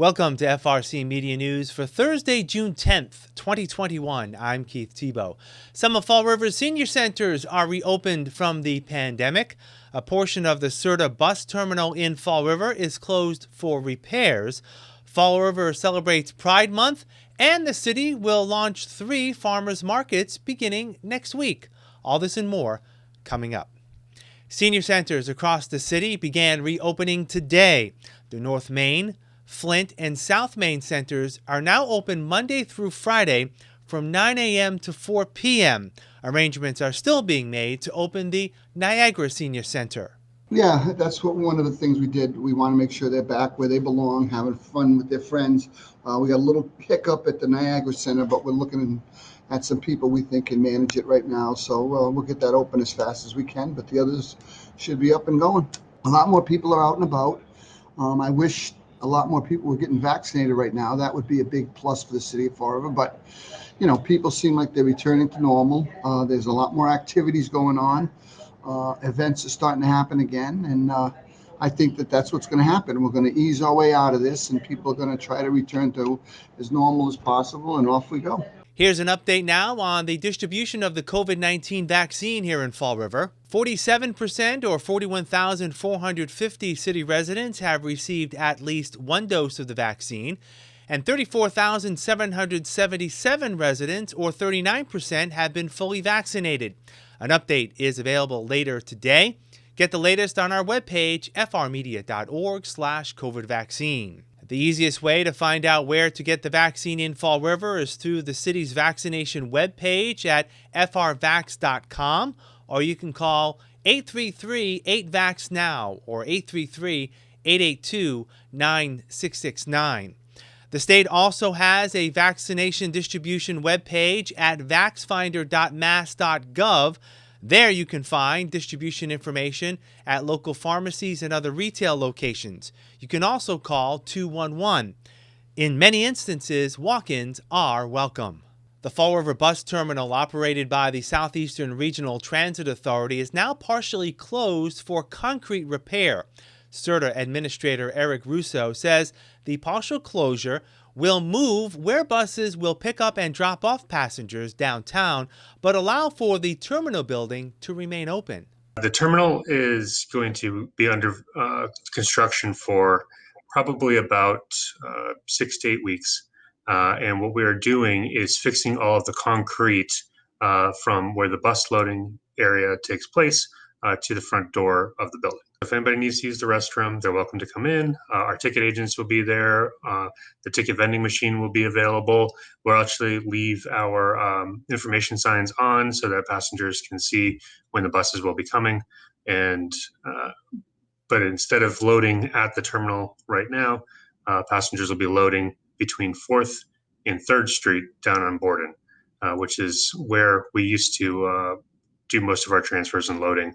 Welcome to FRCMedia News for Thursday, June 10th, 2021. I'm Keith Tebow. Some of Fall River's senior centers are reopened from the pandemic. A portion of the CERTA bus terminal in Fall River is closed for repairs. Fall River celebrates Pride Month, and the city will launch 3 farmers markets beginning next week. All this and more coming up. Senior centers across the city began reopening today. The North Main, Flint, and South Main centers are now open Monday through Friday from 9 a.m. to 4 p.m. Arrangements are still being made to open the Niagara Senior Center. Yeah, that's one of the things we did. We want to make sure they're back where they belong, having fun with their friends. We got a little hiccup at the Niagara Center, but we're looking at some people we think can manage it right now. So we'll get that open as fast as we can, but the others should be up and going. A lot more people are out and about. I wish a lot more people were getting vaccinated right now. That would be a big plus for the city of Fall River. But, people seem like they're returning to normal. There's a lot more activities going on. Events are starting to happen again. And I think that's what's going to happen. We're going to ease our way out of this, and people are going to try to return to as normal as possible, and off we go. Here's an update now on the distribution of the COVID-19 vaccine here in Fall River. 47% or 41,450 city residents have received at least one dose of the vaccine, and 34,777 residents or 39% have been fully vaccinated. An update is available later today. Get the latest on our webpage, frmedia.org/COVID-vaccine. The easiest way to find out where to get the vaccine in Fall River is through the city's vaccination webpage at frvax.com, or you can call 833-8VAX-NOW or 833-882-9669. The state also has a vaccination distribution webpage at vaxfinder.mass.gov. There you can find distribution information at local pharmacies and other retail locations. You can also call 211. In many instances, walk-ins are welcome. The Fall River bus terminal operated by the Southeastern Regional Transit Authority is now partially closed for concrete repair. CERTA Administrator Eric Russo says the partial closure will move where buses will pick up and drop off passengers downtown, but allow for the terminal building to remain open. The terminal is going to be under construction for probably about 6 to 8 weeks. And what we are doing is fixing all of the concrete from where the bus loading area takes place to the front door of the building. If anybody needs to use the restroom, they're welcome to come in. Our ticket agents will be there. The ticket vending machine will be available. We'll actually leave our information signs on so that passengers can see when the buses will be coming. And but instead of loading at the terminal right now, passengers will be loading between 4th and 3rd Street down on Borden, which is where we used to do most of our transfers and loading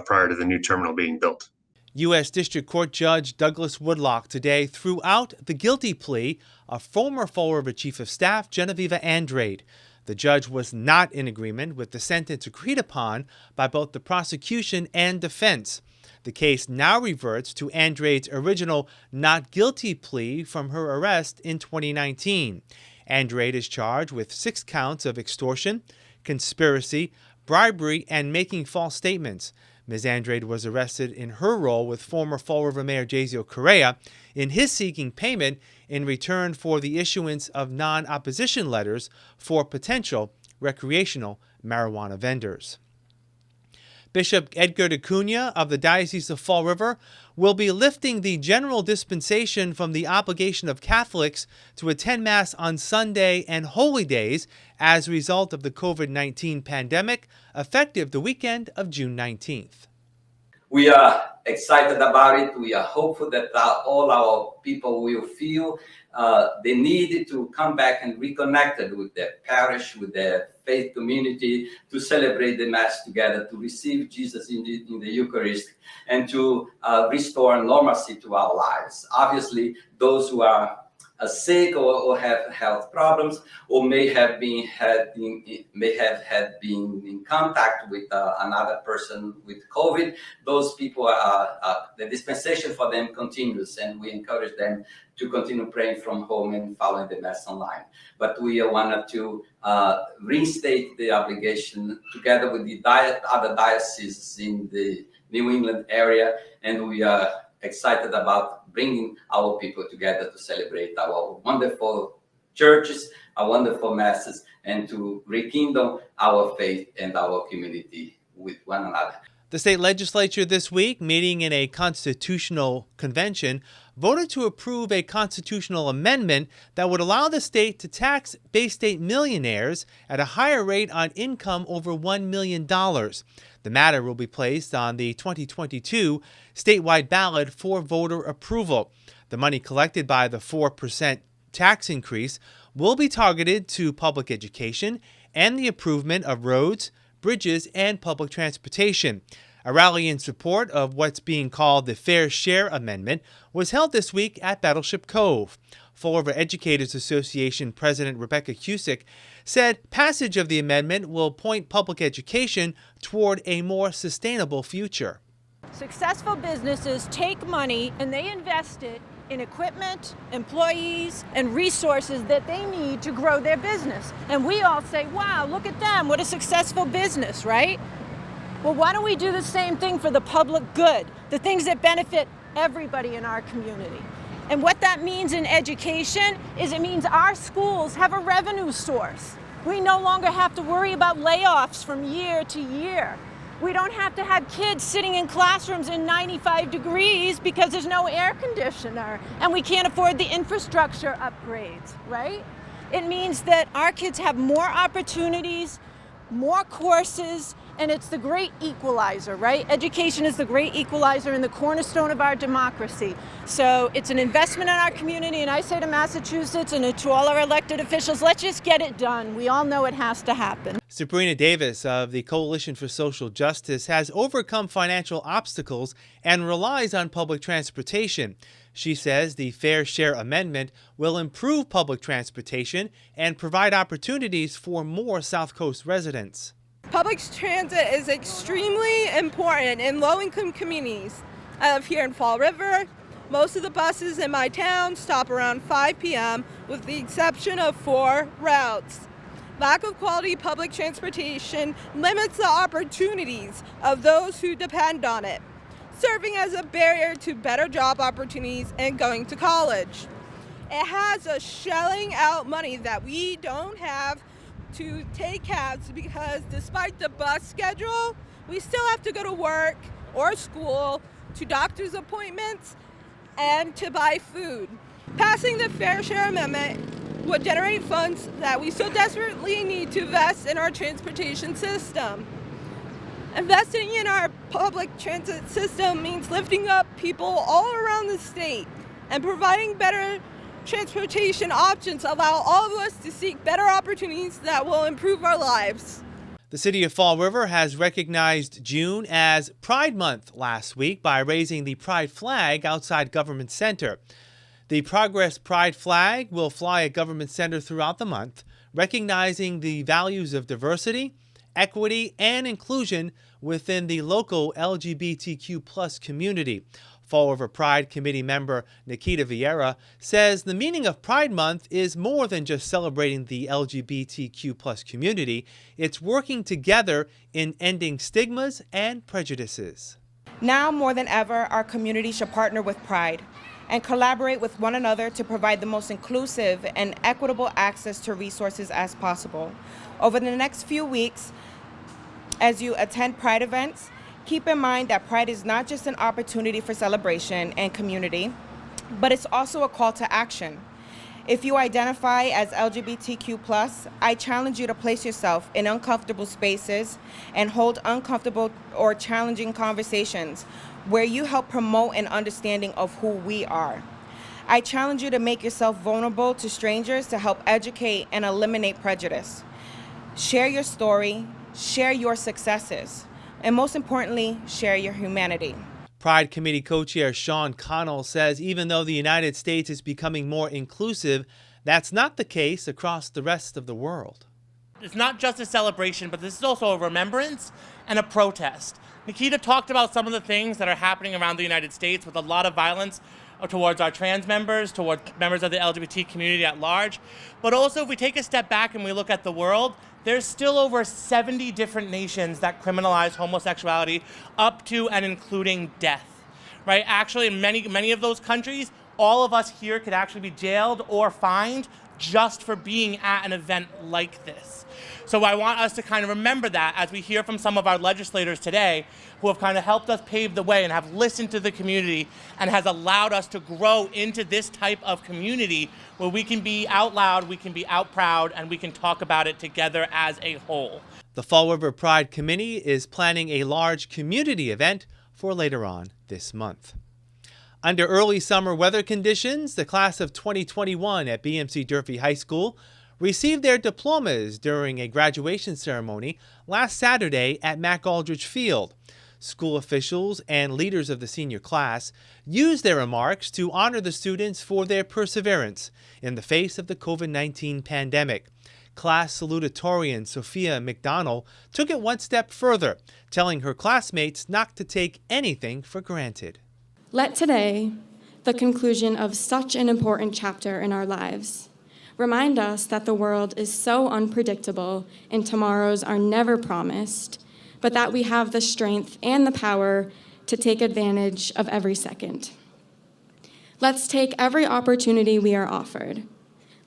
prior to the new terminal being built. U.S. District Court Judge Douglas Woodlock today threw out the guilty plea of former Fall River Chief of Staff Genoveva Andrade. The judge was not in agreement with the sentence agreed upon by both the prosecution and defense. The case now reverts to Andrade's original not guilty plea from her arrest in 2019. Andrade is charged with 6 counts of extortion, conspiracy, bribery, and making false statements. Ms. Andrade was arrested in her role with former Fall River Mayor Jaziel Correa in his seeking payment in return for the issuance of non-opposition letters for potential recreational marijuana vendors. Bishop Edgar Acuna of the Diocese of Fall River will be lifting the general dispensation from the obligation of Catholics to attend Mass on Sunday and holy days as a result of the COVID-19 pandemic, effective the weekend of June 19th. We are excited about it. We are hopeful that all our people will feel the need to come back and reconnect with their parish, with their faith community, to celebrate the Mass together, to receive Jesus in the Eucharist, and to restore normalcy to our lives. Obviously, those who are sick or have health problems, or may have been in contact with another person with COVID. Those people the dispensation for them continues, and we encourage them to continue praying from home and following the Mass online. But we wanted to reinstate the obligation together with the other dioceses in the New England area, and we are excited about bringing our people together to celebrate our wonderful churches, our wonderful masses, and to rekindle our faith and our community with one another. The state legislature this week, meeting in a constitutional convention, voted to approve a constitutional amendment that would allow the state to tax Bay State millionaires at a higher rate on income over $1 million. The matter will be placed on the 2022 statewide ballot for voter approval. The money collected by the 4% tax increase will be targeted to public education and the improvement of roads, bridges, and public transportation. A rally in support of what's being called the Fair Share Amendment was held this week at Battleship Cove. Fall River Educators Association President Rebecca Cusick said passage of the amendment will point public education toward a more sustainable future. Successful businesses take money and they invest it in equipment, employees, and resources that they need to grow their business. And we all say, wow, look at them, what a successful business, right? Well, why don't we do the same thing for the public good, the things that benefit everybody in our community? And what that means in education is it means our schools have a revenue source. We no longer have to worry about layoffs from year to year. We don't have to have kids sitting in classrooms in 95 degrees because there's no air conditioner and we can't afford the infrastructure upgrades, right? It means that our kids have more opportunities, more courses, and it's the great equalizer, right? Education is the great equalizer and the cornerstone of our democracy. So it's an investment in our community, and I say to Massachusetts and to all our elected officials, let's just get it done. We all know it has to happen. Sabrina Davis of the Coalition for Social Justice has overcome financial obstacles and relies on public transportation. She says the Fair Share Amendment will improve public transportation and provide opportunities for more South Coast residents. Public transit is extremely important in low-income communities. I live here in Fall River. Most of the buses in my town stop around 5 p.m. with the exception of 4 routes. Lack of quality public transportation limits the opportunities of those who depend on it, serving as a barrier to better job opportunities and going to college. It has us shelling out money that we don't have to take cabs because despite the bus schedule, we still have to go to work or school, to doctor's appointments, and to buy food. Passing the Fair Share Amendment would generate funds that we so desperately need to invest in our transportation system. Investing in our public transit system means lifting up people all around the state and providing better transportation options allow all of us to seek better opportunities that will improve our lives. The city of Fall River has recognized June as Pride Month last week by raising the Pride flag outside Government Center. The Progress Pride flag will fly at Government Center throughout the month, recognizing the values of diversity, equity, and inclusion within the local LGBTQ+ community. Fall River Pride Committee member Nikita Vieira says the meaning of Pride Month is more than just celebrating the LGBTQ+ community. It's working together in ending stigmas and prejudices. Now more than ever, our community should partner with Pride and collaborate with one another to provide the most inclusive and equitable access to resources as possible. Over the next few weeks, as you attend Pride events, keep in mind that Pride is not just an opportunity for celebration and community, but it's also a call to action. If you identify as LGBTQ+, I challenge you to place yourself in uncomfortable spaces and hold uncomfortable or challenging conversations where you help promote an understanding of who we are. I challenge you to make yourself vulnerable to strangers to help educate and eliminate prejudice. Share your story, share your successes, and most importantly, share your humanity. Pride Committee co-chair Sean Connell says even though the United States is becoming more inclusive, that's not the case across the rest of the world. It's not just a celebration, but this is also a remembrance and a protest. Nikita talked about some of the things that are happening around the United States with a lot of violence towards our trans members, towards members of the LGBT community at large. But also, if we take a step back and we look at the world, there's still over 70 different nations that criminalize homosexuality up to and including death, right? Actually, in many of those countries, all of us here could actually be jailed or fined just for being at an event like this. So I want us to kind of remember that as we hear from some of our legislators today who have kind of helped us pave the way and have listened to the community and has allowed us to grow into this type of community where we can be out loud, we can be out proud, and we can talk about it together as a whole. The Fall River Pride Committee is planning a large community event for later on this month. Under early summer weather conditions, the class of 2021 at BMC Durfee High School received their diplomas during a graduation ceremony last Saturday at Mac Aldrich Field. School officials and leaders of the senior class used their remarks to honor the students for their perseverance in the face of the COVID-19 pandemic. Class salutatorian Sophia McDonald took it one step further, telling her classmates not to take anything for granted. Let today, the conclusion of such an important chapter in our lives, remind us that the world is so unpredictable and tomorrows are never promised, but that we have the strength and the power to take advantage of every second. Let's take every opportunity we are offered.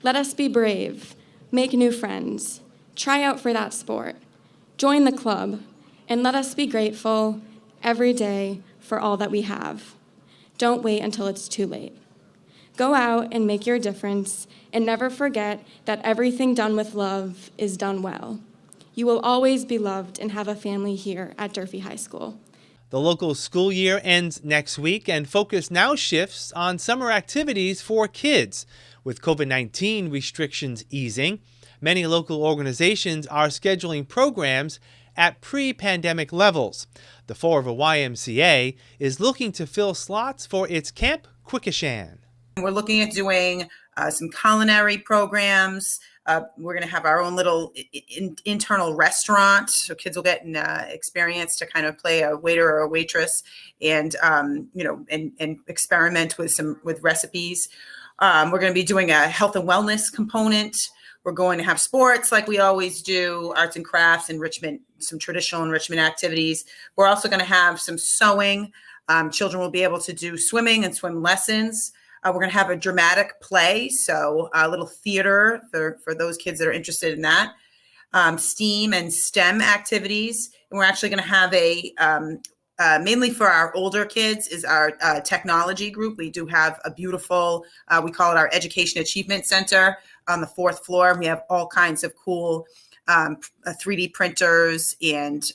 Let us be brave, make new friends, try out for that sport, join the club, and let us be grateful every day for all that we have. Don't wait until it's too late. Go out and make your difference, and never forget that everything done with love is done well. You will always be loved and have a family here at Durfee High School. The local school year ends next week, and focus now shifts on summer activities for kids. With COVID-19 restrictions easing, many local organizations are scheduling programs at pre-pandemic levels. The Fall River YMCA is looking to fill slots for its Camp Quikishan. We're looking at doing some culinary programs. We're going to have our own little internal restaurant, so kids will get an experience to kind of play a waiter or a waitress, and and experiment with recipes. We're going to be doing a health and wellness component. We're going to have sports like we always do, arts and crafts, enrichment, some traditional enrichment activities. We're also going to have some sewing. Children will be able to do swimming and swim lessons. We're going to have a dramatic play, so a little theater for those kids that are interested in that. STEAM and STEM activities. And we're actually going to have mainly for our older kids is our technology group. We do have a beautiful, we call it our Education Achievement Center on the 4th floor. We have all kinds of cool 3D printers and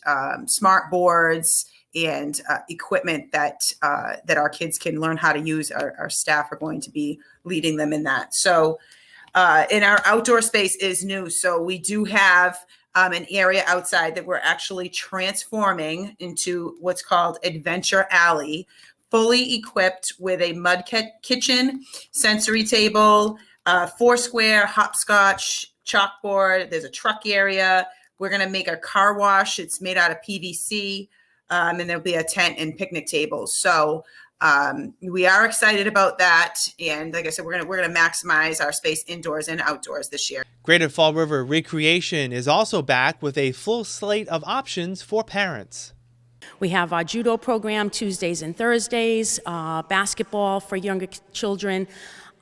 smart boards and equipment that our kids can learn how to use. Our staff are going to be leading them in that. So and our outdoor space is new. So we do have an area outside that we're actually transforming into what's called Adventure Alley, fully equipped with a mud kitchen, sensory table, foursquare, hopscotch, chalkboard. There's a truck area. We're going to make a car wash. It's made out of PVC. And there'll be a tent and picnic tables. So we are excited about that. And like I said, we're gonna maximize our space indoors and outdoors this year. Greater Fall River Recreation is also back with a full slate of options for parents. We have our judo program Tuesdays and Thursdays, basketball for younger children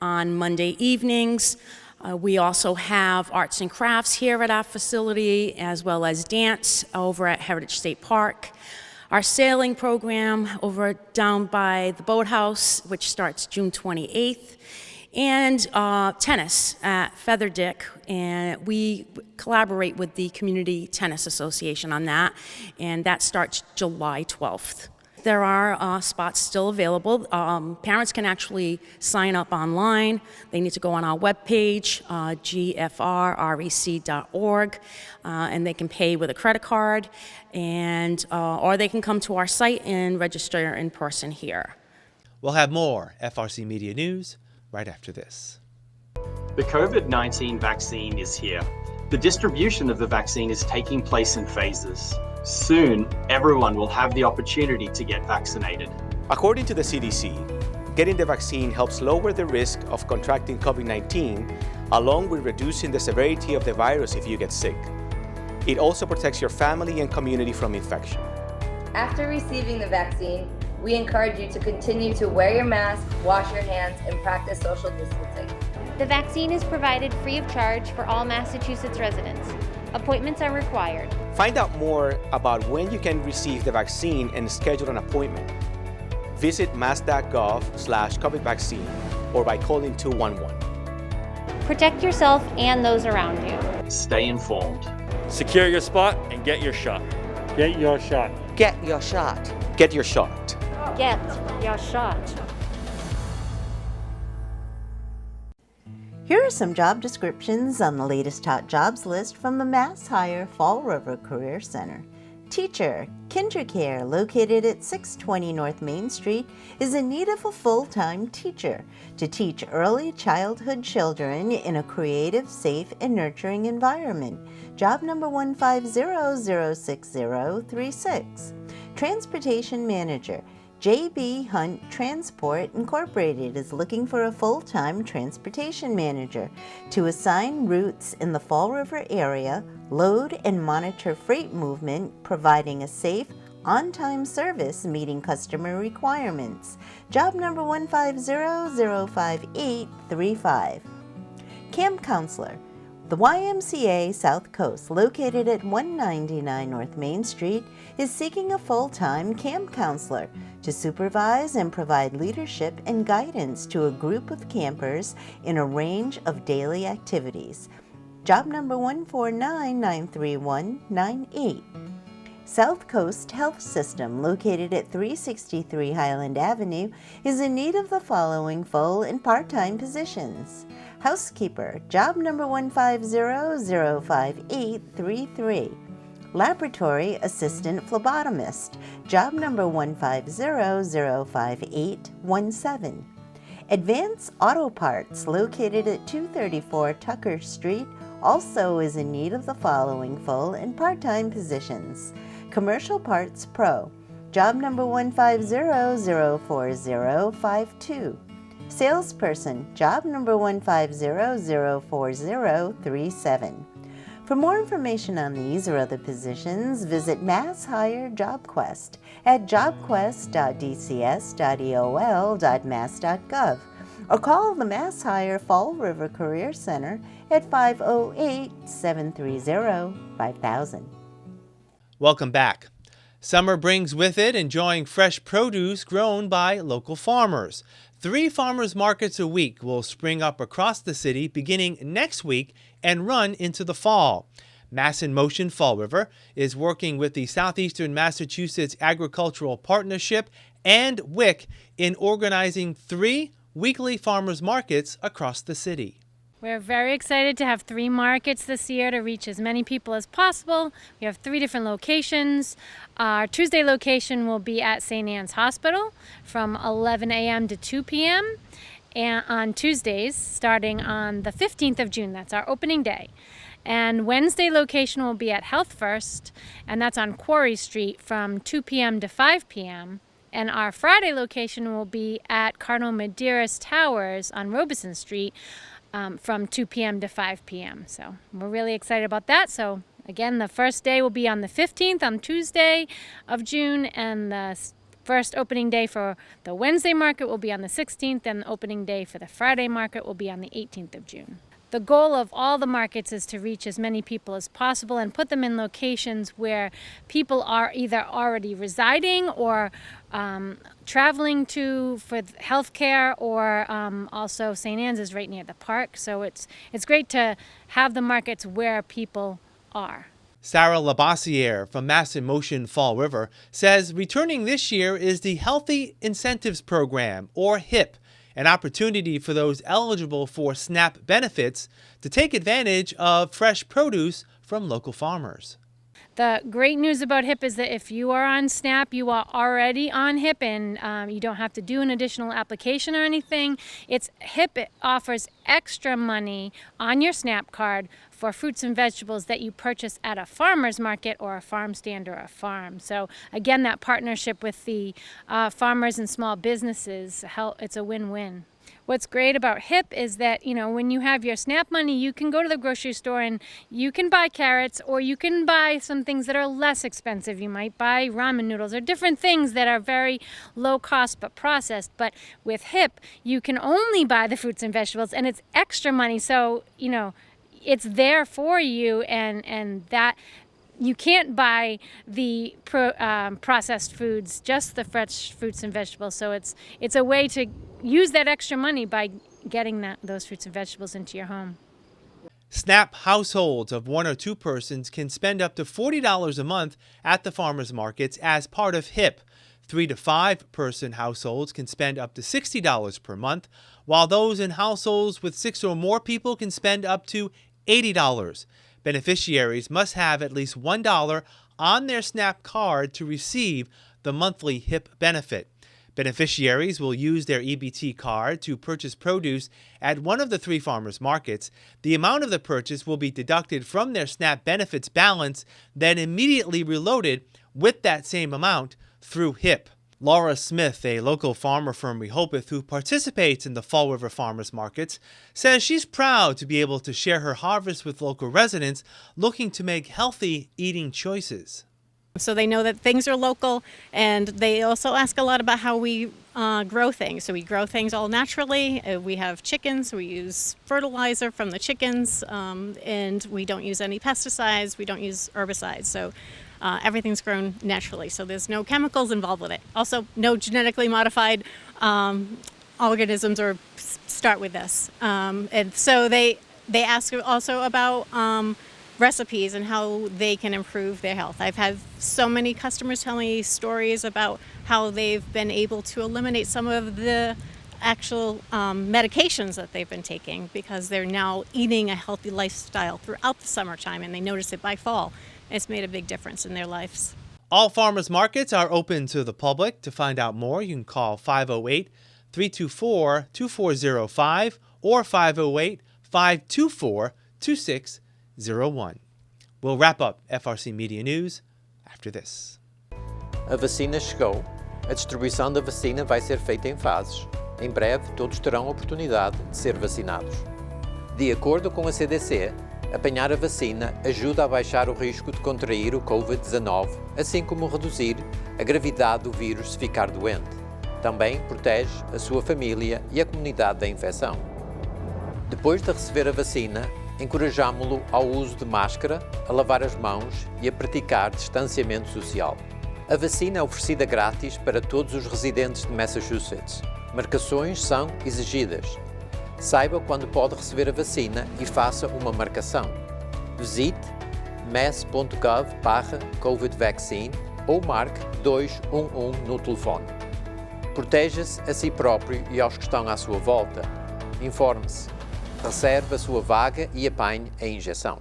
on Monday evenings. We also have arts and crafts here at our facility, as well as dance over at Heritage State Park. Our sailing program over down by the boathouse, which starts June 28th, and tennis at Featherdick, and we collaborate with the Community Tennis Association on that, and that starts July 12th. There are spots still available. Parents can actually sign up online. They need to go on our webpage, gfrrec.org, and they can pay with a credit card, and or they can come to our site and register in person here. We'll have more FRC Media News right after this. The COVID-19 vaccine is here. The distribution of the vaccine is taking place in phases. Soon, everyone will have the opportunity to get vaccinated. According to the CDC, getting the vaccine helps lower the risk of contracting COVID-19, along with reducing the severity of the virus if you get sick. It also protects your family and community from infection. After receiving the vaccine, we encourage you to continue to wear your mask, wash your hands, and practice social distancing. The vaccine is provided free of charge for all Massachusetts residents. Appointments are required. Find out more about when you can receive the vaccine and schedule an appointment. Visit mass.gov/COVID vaccine or by calling 211. Protect yourself and those around you. Stay informed. Secure your spot and get your shot. Get your shot. Get your shot. Get your shot. Get your shot. Here are some job descriptions on the latest hot jobs list from the Mass Hire Fall River Career Center. Teacher, KinderCare, located at 620 North Main Street, is in need of a full-time teacher to teach early childhood children in a creative, safe, and nurturing environment. Job number 150-06036. Transportation Manager, J.B. Hunt Transport Incorporated is looking for a full-time transportation manager to assign routes in the Fall River area, load and monitor freight movement, providing a safe, on-time service meeting customer requirements. Job number 150-05835. Camp Counselor. The YMCA South Coast, located at 199 North Main Street, is seeking a full-time camp counselor to supervise and provide leadership and guidance to a group of campers in a range of daily activities. Job number 149-93198. South Coast Health System, located at 363 Highland Avenue, is in need of the following full and part-time positions. Housekeeper, job number 150-05833. Laboratory Assistant Phlebotomist, job number 150-05817. Advance Auto Parts, located at 234 Tucker Street, also is in need of the following full and part-time positions. Commercial Parts Pro, job number 150-04052. Salesperson, job number 150-04037. For more information on these or other positions, visit Mass Hire JobQuest at jobquest.dcs.eol.mass.gov or call the Mass Hire Fall River Career Center at 508-730-5000. Welcome back. Summer brings with it enjoying fresh produce grown by local farmers. 3 farmers markets a week will spring up across the city beginning next week and run into the fall. Mass in Motion Fall River is working with the Southeastern Massachusetts Agricultural Partnership and WIC in organizing 3 weekly farmers markets across the city. We're very excited to have 3 markets this year to reach as many people as possible. We have 3 different locations. Our Tuesday location will be at St. Anne's Hospital from 11 a.m. to 2 p.m. and on Tuesdays starting on the 15th of June. That's our opening day. And Wednesday location will be at Health First, and that's on Quarry Street from 2 p.m. to 5 p.m. And our Friday location will be at Cardinal Medeiros Towers on Robeson Street from 2 p.m. to 5 p.m. So we're really excited about that. So again, the first day will be on the 15th on Tuesday of June, and the first opening day for the Wednesday market will be on the 16th, and the opening day for the Friday market will be on the 18th of June. The goal of all the markets is to reach as many people as possible and put them in locations where people are either already residing or traveling to for healthcare, or also St. Anne's is right near the park. So it's great to have the markets where people are. Sarah Labossiere from Mass in Motion Fall River says returning this year is the Healthy Incentives Program, or HIP, an opportunity for those eligible for SNAP benefits to take advantage of fresh produce from local farmers. The great news about HIP is that if you are on SNAP, you are already on HIP, and you don't have to do an additional application or anything. HIP offers extra money on your SNAP card for fruits and vegetables that you purchase at a farmer's market or a farm stand or a farm. So again, that partnership with the farmers and small businesses, it's a win-win. What's great about HIP is that, when you have your SNAP money, you can go to the grocery store and you can buy carrots, or you can buy some things that are less expensive. You might buy ramen noodles or different things that are very low cost but processed. But with HIP, you can only buy the fruits and vegetables, and it's extra money. So, it's there for you, and that you can't buy the processed foods, just the fresh fruits and vegetables. So it's a way to use that extra money by getting those fruits and vegetables into your home. SNAP households of 1 or 2 persons can spend up to $40 a month at the farmers markets as part of HIP. 3 to 5 person households can spend up to $60 per month, while those in households with 6 or more people can spend up to $80. Beneficiaries must have at least $1 on their SNAP card to receive the monthly HIP benefit. Beneficiaries will use their EBT card to purchase produce at one of the 3 farmers markets. The amount of the purchase will be deducted from their SNAP benefits balance, then immediately reloaded with that same amount through HIP. Laura Smith, a local farmer from Rehoboth who participates in the Fall River Farmers Markets, says she's proud to be able to share her harvest with local residents looking to make healthy eating choices. So they know that things are local, and they also ask a lot about how we grow things. So we grow things all naturally. We have chickens. We use fertilizer from the chickens, and we don't use any pesticides. We don't use herbicides. So everything's grown naturally. So there's no chemicals involved with it. Also, no genetically modified organisms or start with this. And so they ask also about recipes and how they can improve their health. I've had so many customers tell me stories about how they've been able to eliminate some of the actual medications that they've been taking because they're now eating a healthy lifestyle throughout the summertime, and they notice it by fall. It's made a big difference in their lives. All farmers markets are open to the public. To find out more, you can call 508-324-2405 or 508-524-2601. We'll wrap up FRC Media News after this. A vacina chegou. A distribuição da vacina vai ser feita em fases. Em breve, todos terão a oportunidade de ser vacinados. De acordo com a CDC, apanhar a vacina ajuda a baixar o risco de contrair o Covid-19, assim como reduzir a gravidade do vírus se ficar doente. Também protege a sua família e a comunidade da infecção. Depois de receber a vacina, encorajamo-lo ao uso de máscara, a lavar as mãos e a praticar distanciamento social. A vacina é oferecida grátis para todos os residentes de Massachusetts. Marcações são exigidas. Saiba quando pode receber a vacina e faça uma marcação. Visite mass.gov/COVID-vaccine ou marque 211 no telefone. Proteja-se a si próprio e aos que estão à sua volta. Informe-se. Reserve a sua vaga e apanhe a injeção.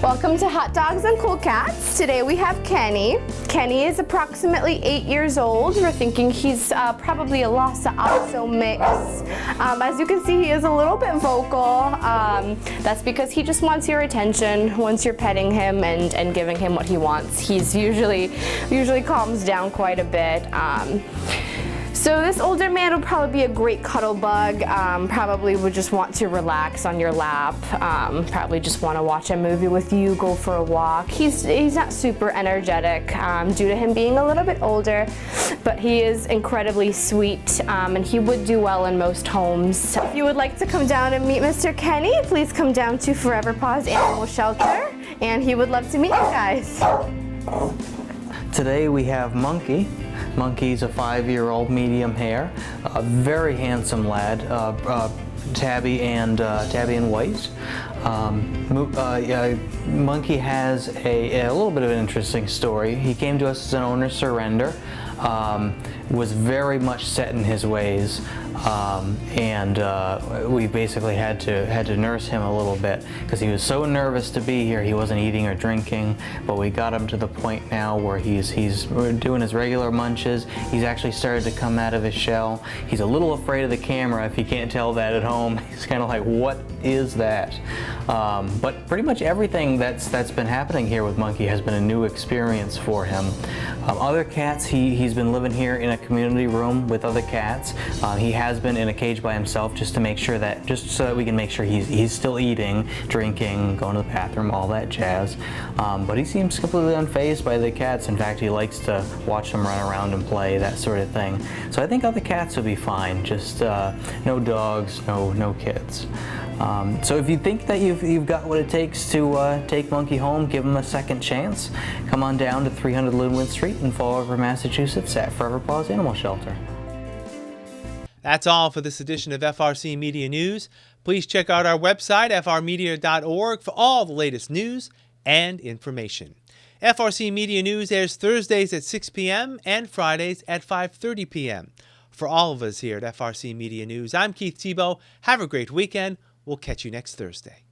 Welcome to Hot Dogs and Cool Cats. Today we have Kenny. Kenny is approximately 8 years old. We're thinking he's probably a Lhasa Apso mix. As you can see, he is a little bit vocal. That's because he just wants your attention once you're petting him and giving him what he wants. He's usually calms down quite a bit. So this older man will probably be a great cuddle bug, probably would just want to relax on your lap, probably just want to watch a movie with you, go for a walk. He's not super energetic due to him being a little bit older, but he is incredibly sweet and he would do well in most homes. If you would like to come down and meet Mr. Kenny, please come down to Forever Paws Animal Shelter, and he would love to meet you guys. Today we have Monkey. Monkey's a 5-year-old medium hair, a very handsome lad, Tabby and White. Monkey has a little bit of an interesting story. He came to us as an owner surrender. Was very much set in his ways, and we basically had to nurse him a little bit because he was so nervous to be here. He wasn't eating or drinking, but we got him to the point now where he's doing his regular munches. He's actually started to come out of his shell. He's a little afraid of the camera. If you can't tell that at home, he's kind of like, what is that? But pretty much everything that's been happening here with Monkey has been a new experience for him. Other cats, he's been living here in a community room with other cats. He has been in a cage by himself just so that we can make sure he's still eating, drinking, going to the bathroom, all that jazz. But he seems completely unfazed by the cats. In fact, he likes to watch them run around and play, that sort of thing. So I think other cats will be fine, just no dogs, no kids. So if you think that you've got what it takes to take Monkey home, give him a second chance. Come on down to 300 Linwood Street in Fall River, Massachusetts at Forever Paws Animal Shelter. That's all for this edition of FRC Media News. Please check out our website, frmedia.org, for all the latest news and information. FRC Media News airs Thursdays at 6 p.m. and Fridays at 5:30 p.m. For all of us here at FRC Media News, I'm Keith Tebow. Have a great weekend. We'll catch you next Thursday.